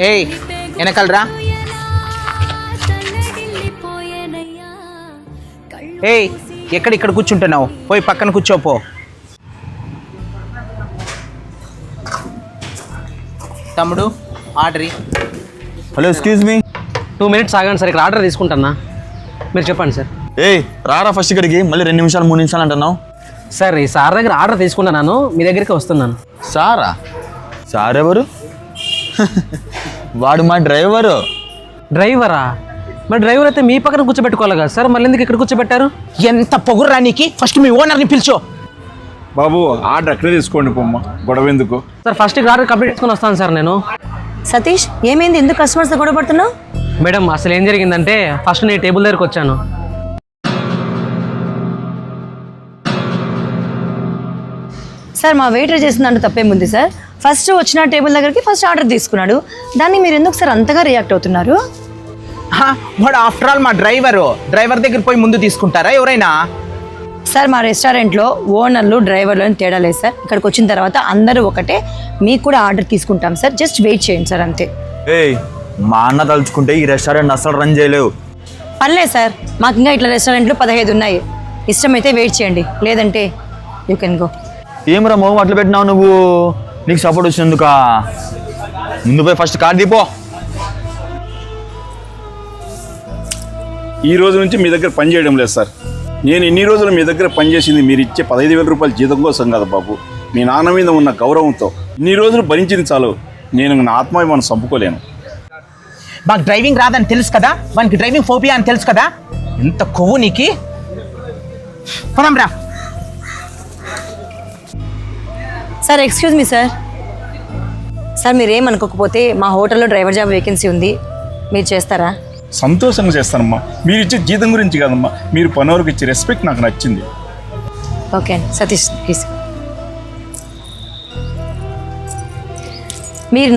ఏయ్ వెనకాలరా. ఏయ్ ఎక్కడిక్కడ కూర్చుంటున్నావు? పోయి పక్కన కూర్చోపో. తమ్ముడు order. Hello excuse me. 2 minutes ఆగండి సార్, ఇక్కడ ఆర్డర్ తీసుకుంటున్నా. మీరు చెప్పండి సార్. ఏయ్ రారా ఫస్ట్ ఇక్కడికి, మళ్ళీ 2 నిమిషాలు 3 నిమిషాలు అంటున్నావు. సార్ ఈ సార్ దగ్గర ఆర్డర్ తీసుకుంటున్నాను, మీ దగ్గరికి వస్తున్నాను. సారా? సార్ ఎవరు? వాడు మా డ్రైవరు. డ్రైవరా? మరి డ్రైవర్ అయితే మీ పక్కన కూర్చోబెట్టుకోవాలి కదా సార్, మళ్ళీ ఎందుకు ఇక్కడ కూర్చోబెట్టారు? ఎంత పొగుర్రా నీకు? ఫస్ట్ మీ ఓనర్ని పిలిచో. బాబు ఆర్డర్ అక్కడే తీసుకోండి పొమ్మ, గొడవ ఎందుకు? సార్ ఫస్ట్ ఇక్కడ ఆర్డర్ కంప్లీట్ చేసుకొని వస్తాను సార్ నేను. సతీష్ ఏమైంది, ఎందుకు కస్టమర్స్తో గొడవ పడుతున్నావు? మేడం అసలు ఏం జరిగిందంటే ఫస్ట్ నేను టేబుల్ దగ్గరికి వచ్చాను. సార్ మా వెయిటర్ చేసిన దాంట్లో తప్పేముంది సార్? ఫస్ట్ వచ్చిన టేబుల్ దగ్గరికి ఫస్ట్ ఆర్డర్ తీసుకున్నాడు, దాన్ని మీరు ఎందుకు సార్ అంతగా రియాక్ట్ అవుతున్నారు? వాడు ఆఫ్టర్ ఆల్ మా డ్రైవర్ దగ్గర పోయి ముందు తీసుకుంటారా ఎవరైనా? సార్ మా రెస్టారెంట్లో ఓనర్లు డ్రైవర్లు అని తేడా లేదు సార్. ఇక్కడికి వచ్చిన తర్వాత అందరూ ఒకటే, మీకు కూడా ఆర్డర్ తీసుకుంటాం సార్, జస్ట్ వెయిట్ చేయండి సార్ అంతే. ఏయ్ మా అన్న తలుచుకుంటే ఈ రెస్టారెంట్ అస్సలు రన్ చేయలేవు. పర్లేదు సార్, మాకు ఇంకా ఇట్లా రెస్టారెంట్లు 15 ఉన్నాయి. ఇష్టమైతే వెయిట్ చేయండి, లేదంటే యూ కెన్ గో. ఏమరా మొహం అట్లా పెట్టినావు నువ్వు? నీకు సపోర్ట్ వచ్చినందుకా? ముందు పోయి ఫస్ట్ కార్డు దీపో. ఈ రోజు నుంచి మీ దగ్గర పని చేయడం లేదు సార్. నేను ఇన్ని రోజులు మీ దగ్గర పనిచేసింది మీరు ఇచ్చే 15,000 రూపాయల జీతం కోసం కదా బాబు, మీ నాన్న మీద ఉన్న గౌరవంతో. ఇన్ని రోజులు భరించింది చాలు, నేను నా ఆత్మాభిమానం చంపుకోలేను. మాకు డ్రైవింగ్ రాదని తెలుసు కదా, మనకి డ్రైవింగ్ ఫోబియా అని తెలుసు కదా. ఎంత కొవ్వు నీకి. పోదాం రా. Sir excuse me sir. Sir మీరేమనుకోకపోతే మా హోటల్లో డ్రైవర్ జాబ్ వేకెన్సీ ఉంది, మీరు చేస్తారా? సంతోషంగా చేస్తానమ్మా. మీరు ఇచ్చే జీతం గురించి కాదమ్మా, మీరు పనివారికి ఇచ్చే రెస్పెక్ట్ నాకు నచ్చింది. ఓకే అండి సతీష్ ప్లీజ్. మీరు